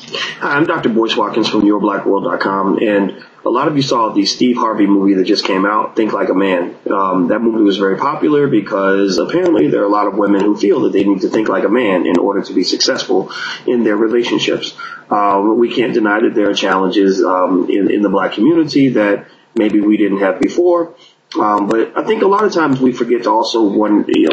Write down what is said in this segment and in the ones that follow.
Hi, I'm Dr. Boyce Watkins from yourblackworld.com, and a lot of you saw the Steve Harvey movie that just came out, Think Like a Man. That movie was very popular because apparently there are a lot of women who feel that they need to think like a man in order to be successful in their relationships. We can't deny that there are challenges in the black community that maybe we didn't have before. But I think a lot of times we forget to also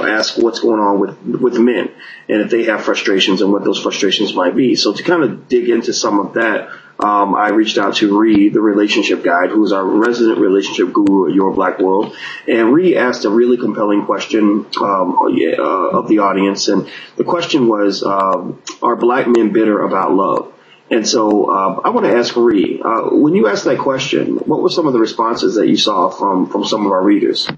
ask what's going on with men and if they have frustrations and what those frustrations might be. So to kind of dig into some of that, I reached out to Ree, the relationship guide, who's our resident relationship guru at Your Black World. And Ree asked a really compelling question of the audience. And the question was, are black men bitter about love? And so I want to ask Ree, when you asked that question, what were some of the responses that you saw from some of our readers?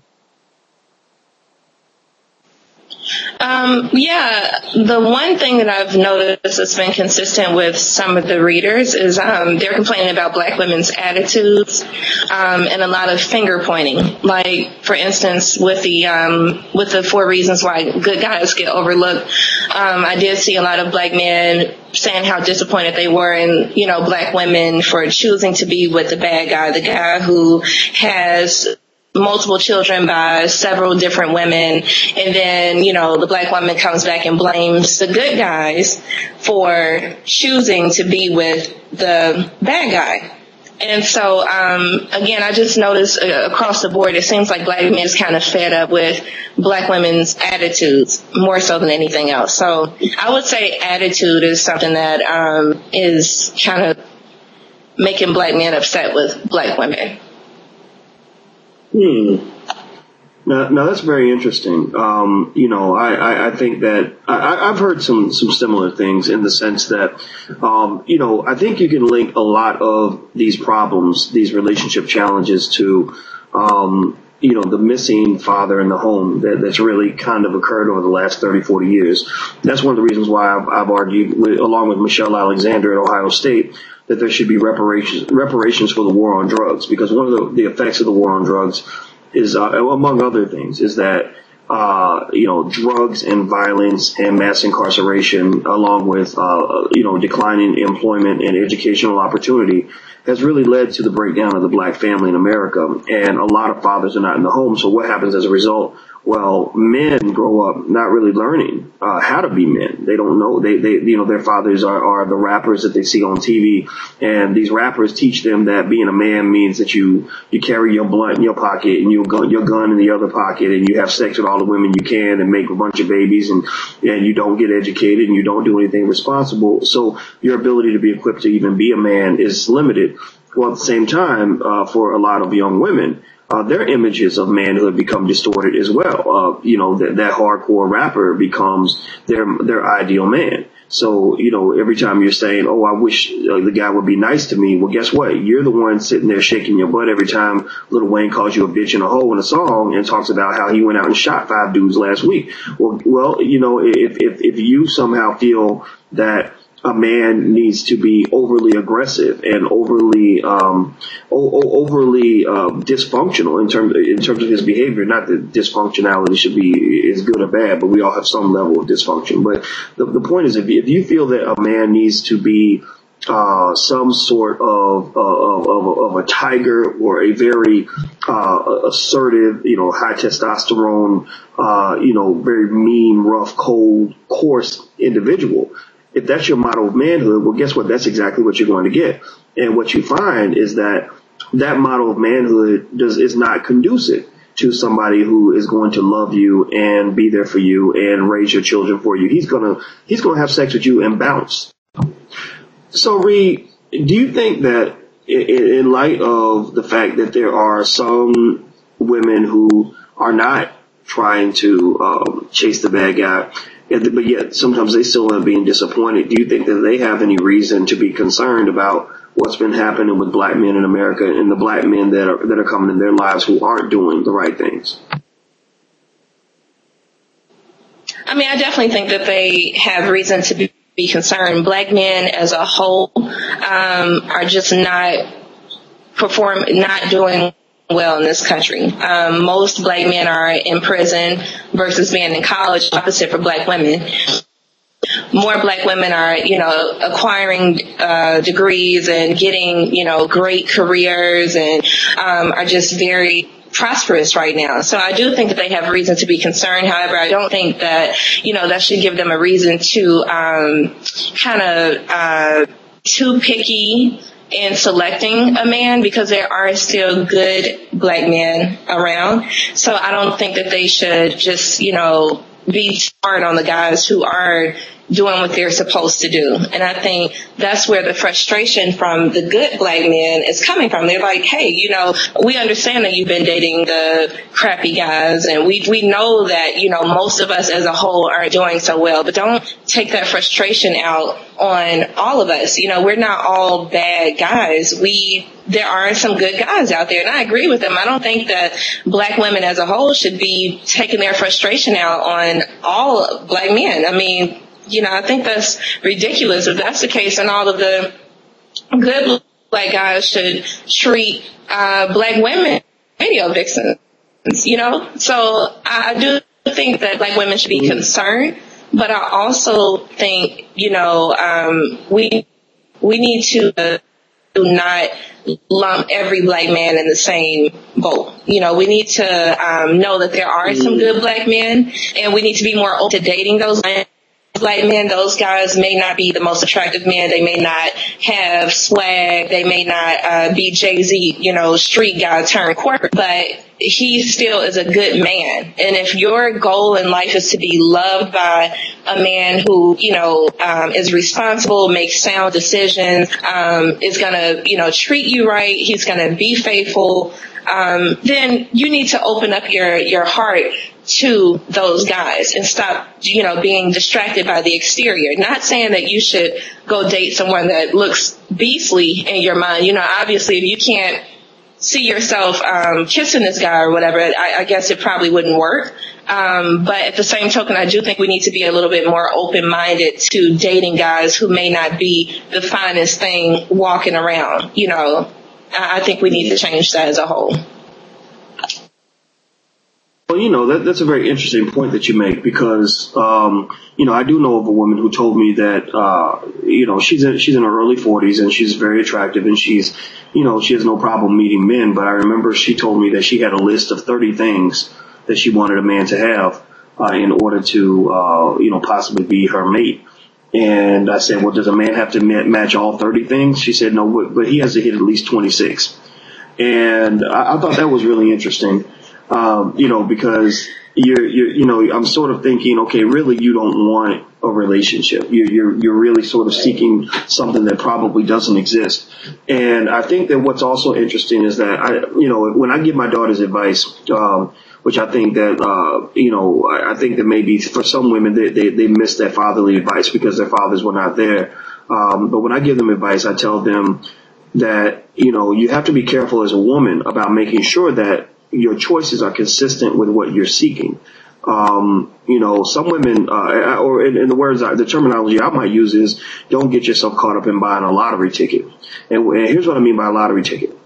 The one thing that I've noticed that's been consistent with some of the readers is they're complaining about black women's attitudes and a lot of finger pointing. Like, for instance, with the 4 reasons why good guys get overlooked, I did see a lot of black men saying how disappointed they were in, black women for choosing to be with the bad guy, the guy who has multiple children by several different women, and then, the black woman comes back and blames the good guys for choosing to be with the bad guy. And so, again, I just noticed across the board, it seems like black men is kind of fed up with black women's attitudes more so than anything else. So I would say attitude is something that is kind of making black men upset with black women. Now that's very interesting. I think that I've heard some similar things in the sense that, I think you can link a lot of these problems, these relationship challenges to, the missing father in the home that's really kind of occurred over the last 30, 40 years. That's one of the reasons why I've argued, along with Michelle Alexander at Ohio State, that there should be reparations for the war on drugs, because one of the effects of the war on drugs is, among other things, is that drugs and violence and mass incarceration, along with declining employment and educational opportunity, has really led to the breakdown of the black family in America. And a lot of fathers are not in the home. So what happens as a result? Well, men grow up not really learning how to be men. They don't know. Their fathers are the rappers that they see on TV, and these rappers teach them that being a man means that you carry your blunt in your pocket and your gun in the other pocket, and you have sex with all the women you can and make a bunch of babies, and you don't get educated and you don't do anything responsible. So your ability to be equipped to even be a man is limited. Well, at the same time, for a lot of young women, their images of manhood become distorted as well. That hardcore rapper becomes their ideal man. So, every time you're saying, oh, I wish the guy would be nice to me. Well, guess what? You're the one sitting there shaking your butt every time Lil Wayne calls you a bitch and a hoe in a song and talks about how he went out and shot 5 dudes last week. Well, if you somehow feel that a man needs to be overly aggressive and overly dysfunctional in terms of his behavior. Not that dysfunctionality is good or bad, but we all have some level of dysfunction. But the point is, if you feel that a man needs to be some sort of a tiger or a very assertive, high testosterone, very mean, rough, cold, coarse individual, if that's your model of manhood, well, guess what? That's exactly what you're going to get. And what you find is that model of manhood is not conducive to somebody who is going to love you and be there for you and raise your children for you. He's gonna have sex with you and bounce. So, Ree, do you think that in light of the fact that there are some women who are not trying to chase the bad guy, but yet sometimes they still end up being disappointed, do you think that they have any reason to be concerned about what's been happening with black men in America and the black men that are coming in their lives who aren't doing the right things? I mean, I definitely think that they have reason to be concerned. Black men as a whole are just not doing well in this country. Most black men are in prison versus being in college, opposite for black women. more black women are, acquiring degrees and getting, great careers and are just very prosperous right now. So I do think that they have reason to be concerned. However, I don't think that, that should give them a reason to kind of too picky in selecting a man, because there are still good black men around. So I don't think that they should just, be hard on the guys who are doing what they're supposed to do. And I think that's where the frustration from the good black men is coming from. They're like, hey, we understand that you've been dating the crappy guys, and we know that, most of us as a whole aren't doing so well, but don't take that frustration out on all of us. We're not all bad guys. There are some good guys out there, and I agree with them. I don't think that black women as a whole should be taking their frustration out on all black men. I mean, I think that's ridiculous. If that's the case, then all of the good black guys should treat black women radio vixens, So I do think that black women should be concerned, but I also think, we need to not lump every black man in the same boat. We need to know that there are some good black men, and we need to be more open to dating those black men. Those guys may not be the most attractive men. They may not have swag. They may not be Jay-Z, street guy turned corporate, but he still is a good man. And if your goal in life is to be loved by a man who, is responsible, makes sound decisions, is going to, treat you right, he's going to be faithful, then you need to open up your heart to those guys and stop, being distracted by the exterior. Not saying that you should go date someone that looks beastly in your mind. Obviously, if you can't see yourself kissing this guy or whatever, I guess it probably wouldn't work. But at the same token, I do think we need to be a little bit more open-minded to dating guys who may not be the finest thing walking around. I think we need to change that as a whole. Well, that's a very interesting point that you make, because, I do know of a woman who told me that, she's in her early 40s and she's very attractive, and she has no problem meeting men. But I remember she told me that she had a list of 30 things that she wanted a man to have, in order to, possibly be her mate. And I said, well, does a man have to match all 30 things? She said, no, but he has to hit at least 26. And I thought that was really interesting. Because I'm sort of thinking, okay, really, you don't want a relationship. You're really sort of seeking something that probably doesn't exist. And I think that what's also interesting is that when I give my daughters advice, which I think that, I think that maybe for some women, they miss that fatherly advice because their fathers were not there. But when I give them advice, I tell them that, you have to be careful as a woman about making sure that your choices are consistent with what you're seeking. Some women, or in the terminology I might use is, don't get yourself caught up in buying a lottery ticket. And here's what I mean by a lottery ticket.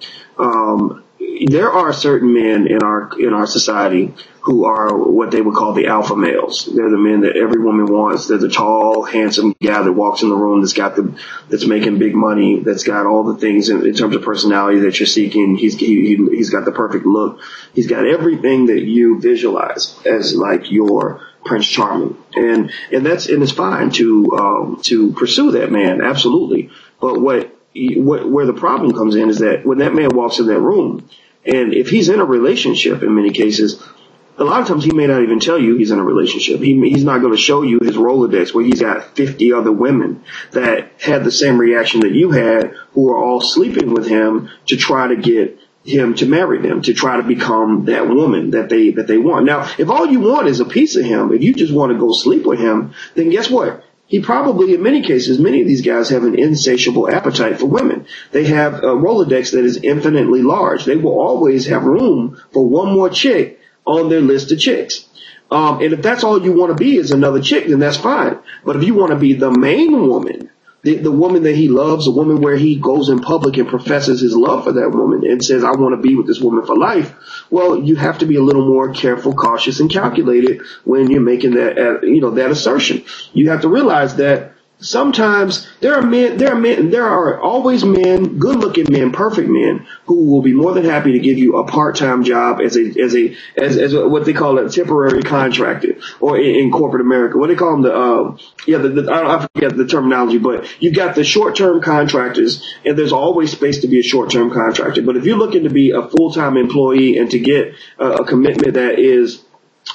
There are certain men in our society who are what they would call the alpha males. They're the men that every woman wants. They're the tall, handsome guy that walks in the room that's making big money, that's got all the things in terms of personality that you're seeking. He's got the perfect look. He's got everything that you visualize as like your Prince Charming. And it's fine to pursue that man, absolutely. But where the problem comes in is that when that man walks in that room, and if he's in a relationship, in many cases, a lot of times he may not even tell you he's in a relationship. He's not going to show you his Rolodex where he's got 50 other women that had the same reaction that you had, who are all sleeping with him to try to get him to marry them, to try to become that woman that they want. Now, if all you want is a piece of him, if you just want to go sleep with him, then guess what? He probably, in many cases, many of these guys have an insatiable appetite for women. They have a Rolodex that is infinitely large. They will always have room for one more chick on their list of chicks. And if that's all you want to be is another chick, then that's fine. But if you want to be the main woman, the woman that he loves, a woman where he goes in public and professes his love for that woman and says, I want to be with this woman for life. Well, you have to be a little more careful, cautious, and calculated when you're making that assertion. You have to realize that sometimes there are always men, good-looking men, perfect men, who will be more than happy to give you a part-time job as what they call a temporary contractor, or in corporate America, what they call them, I forget the terminology, but you got the short-term contractors, and there's always space to be a short-term contractor. But if you're looking to be a full-time employee and to get a commitment that is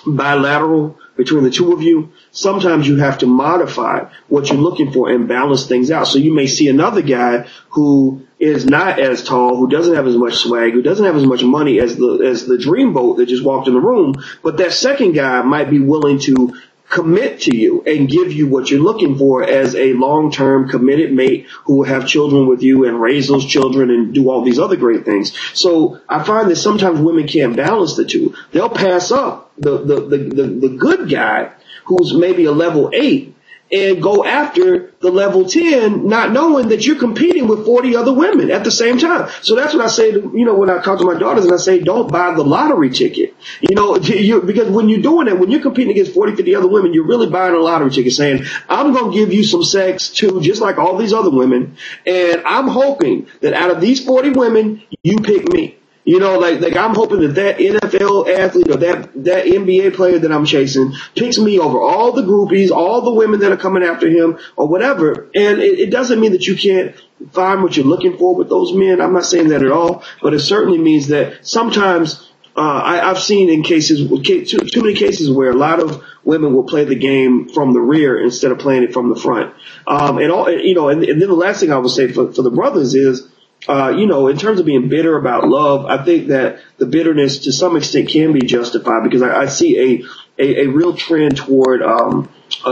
bilateral between the two of you, sometimes you have to modify what you're looking for and balance things out. So you may see another guy who is not as tall, who doesn't have as much swag, who doesn't have as much money as the dreamboat that just walked in the room, but that second guy might be willing to commit to you and give you what you're looking for as a long-term committed mate who will have children with you and raise those children and do all these other great things. So I find that sometimes women can't balance the two. They'll pass up the good guy who's maybe a level 8 and go after the level 10, not knowing that you're competing with 40 other women at the same time. So that's what I say when I talk to my daughters, and I say, don't buy the lottery ticket. Because when you're doing that, when you're competing against 40, 50 other women, you're really buying a lottery ticket saying, I'm going to give you some sex too, just like all these other women. And I'm hoping that out of these 40 women, you pick me. Like I'm hoping that NFL athlete or that NBA player that I'm chasing picks me over all the groupies, all the women that are coming after him or whatever. And it doesn't mean that you can't find what you're looking for with those men. I'm not saying that at all, but it certainly means that sometimes I've seen in cases, too many cases where a lot of women will play the game from the rear instead of playing it from the front. And then the last thing I would say for the brothers is, in terms of being bitter about love, I think that the bitterness to some extent can be justified because I see a real trend toward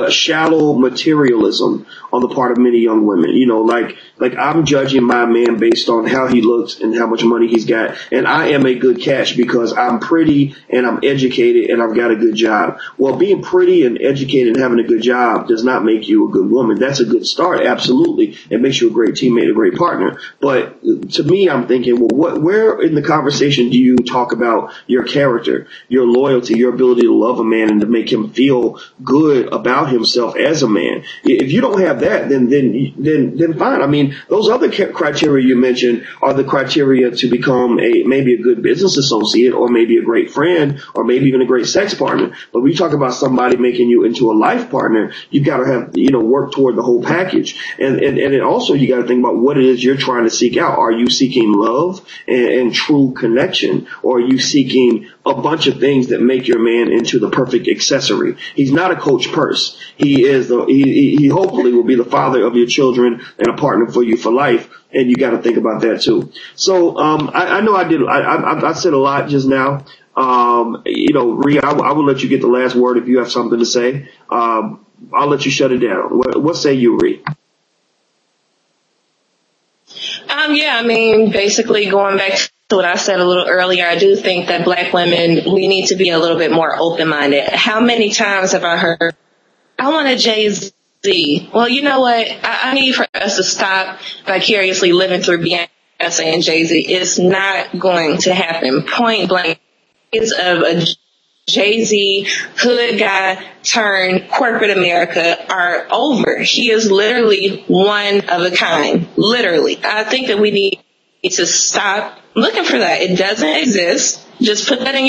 shallow materialism on the part of many young women. Like I'm judging my man based on how he looks and how much money he's got. And I am a good catch because I'm pretty and I'm educated and I've got a good job. Well, being pretty and educated and having a good job does not make you a good woman. That's a good start. Absolutely. It makes you a great teammate, a great partner. But to me, I'm thinking, well, where in the conversation do you talk about your character, your loyalty, your ability to love a man and to make him feel good about himself as a man? If you don't have that, then fine. I mean, those other criteria you mentioned are the criteria to become maybe a good business associate or maybe a great friend or maybe even a great sex partner. But when you talk about somebody making you into a life partner, you've got to have, work toward the whole package. And then also you got to think about what it is you're trying to seek out. Are you seeking love and true connection? Or are you seeking a bunch of things that make your man into the perfect accessory? He's not a Coach Purse. He hopefully will be the father of your children and a partner for you for life. And you got to think about that too. So, I know I said a lot just now. Rhea, I will let you get the last word if you have something to say. I'll let you shut it down. What say you, Rhea? Basically going back to what I said a little earlier, I do think that Black women, we need to be a little bit more open-minded. How many times have I heard, I want a Jay-Z? Well, you know what? I need for us to stop vicariously living through Beyonce and Jay-Z. It's not going to happen. Point blank. It's of a Jay-Z hood guy turned corporate America are over. He is literally one of a kind. Literally. I think that we need to stop looking for that. It doesn't exist. Just put that in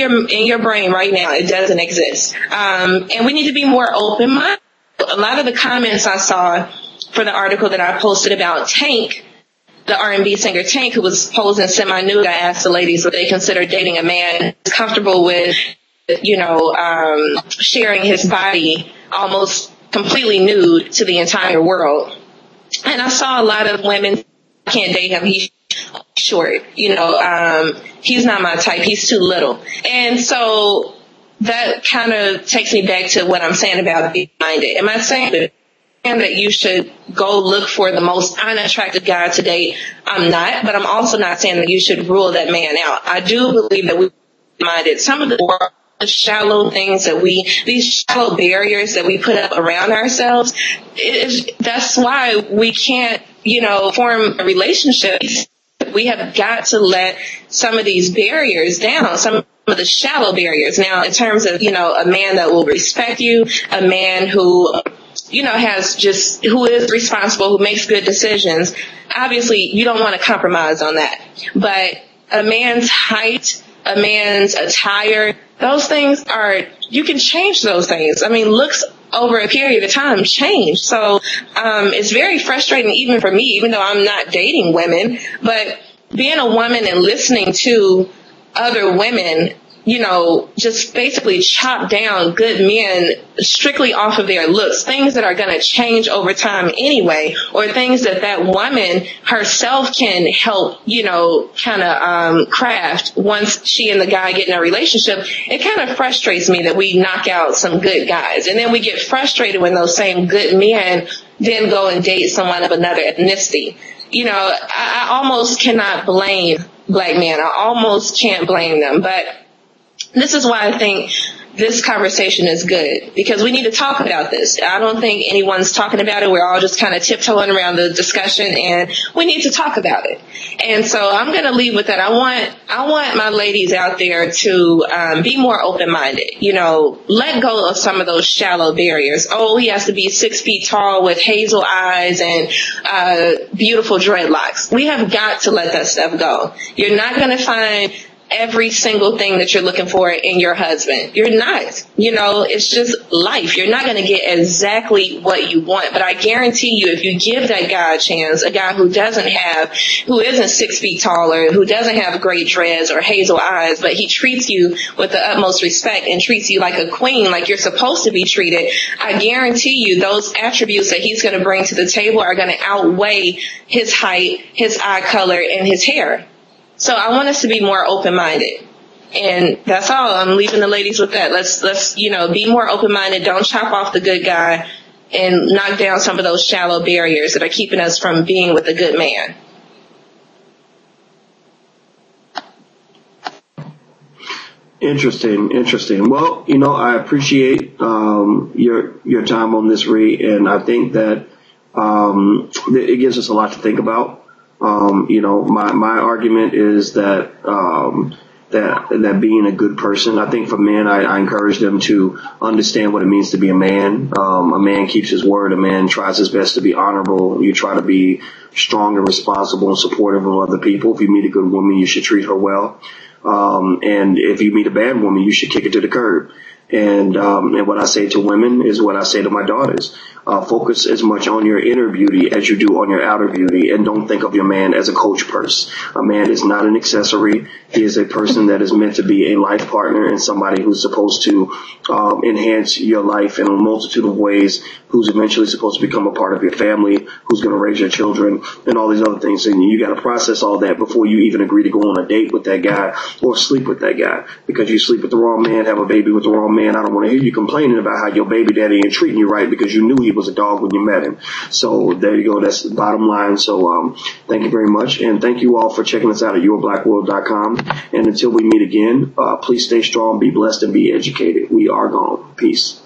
your brain right now. It doesn't exist. And we need to be more open-minded. A lot of the comments I saw for the article that I posted about Tank, the R&B singer Tank, who was posing semi-nude, I asked the ladies what they consider dating a man who's comfortable with, sharing his body almost completely nude to the entire world. And I saw a lot of women, I can't date him, he's short, he's not my type, he's too little. And so that kind of takes me back to what I'm saying about being minded. Am I saying that you should go look for the most unattractive guy to date? I'm not, but I'm also not saying that you should rule that man out. I do believe that we minded. Some of the shallow things that these shallow barriers that we put up around ourselves, that's why we can't, form a relationship. We have got to let some of these barriers down, some of the shallow barriers. Now, in terms of, a man that will respect you, a man who, who is responsible, who makes good decisions, obviously you don't want to compromise on that. But a man's height, a man's attire, those things you can change those things. I mean, looks over a period of time change. So it's very frustrating even for me, even though I'm not dating women, but being a woman and listening to other women, just basically chop down good men strictly off of their looks, things that are going to change over time anyway, or things that woman herself can help, craft once she and the guy get in a relationship. It kind of frustrates me that we knock out some good guys, and then we get frustrated when those same good men then go and date someone of another ethnicity. I almost cannot blame black men. I almost can't blame them, but this is why I think this conversation is good, because we need to talk about this. I don't think anyone's talking about it. We're all just kind of tiptoeing around the discussion, and we need to talk about it. And so I'm going to leave with that. I want my ladies out there to be more open-minded. Let go of some of those shallow barriers. Oh, he has to be 6 feet tall with hazel eyes and beautiful dreadlocks. We have got to let that stuff go. You're not going to find every single thing that you're looking for in your husband. You're not. It's just life. You're not going to get exactly what you want. But I guarantee you, if you give that guy a chance, a guy who isn't 6 feet taller, who doesn't have great dreads or hazel eyes, but he treats you with the utmost respect and treats you like a queen, like you're supposed to be treated, I guarantee you those attributes that he's going to bring to the table are going to outweigh his height, his eye color, and his hair. So I want us to be more open-minded. And that's all. I'm leaving the ladies with that. Let's be more open-minded. Don't chop off the good guy and knock down some of those shallow barriers that are keeping us from being with a good man. Interesting. Well, I appreciate your time on this, Ree, and I think that it gives us a lot to think about. My argument is that that being a good person, I think for men, I encourage them to understand what it means to be a man. A man keeps his word. A man tries his best to be honorable. You try to be strong and responsible and supportive of other people. If you meet a good woman, you should treat her well. And if you meet a bad woman, you should kick it to the curb. And what I say to women is what I say to my daughters. Focus as much on your inner beauty as you do on your outer beauty, and don't think of your man as a coach purse. A man is not an accessory. He is a person that is meant to be a life partner and somebody who's supposed to enhance your life in a multitude of ways, who's eventually supposed to become a part of your family, who's going to raise your children, and all these other things. And you got to process all that before you even agree to go on a date with that guy or sleep with that guy. Because you sleep with the wrong man, have a baby with the wrong man, I don't want to hear you complaining about how your baby daddy ain't treating you right because you knew he was a dog when you met him. So there you go. That's the bottom line. So thank you very much. And thank you all for checking us out at yourblackworld.com. And until we meet again, please stay strong, be blessed, and be educated. We are gone. Peace.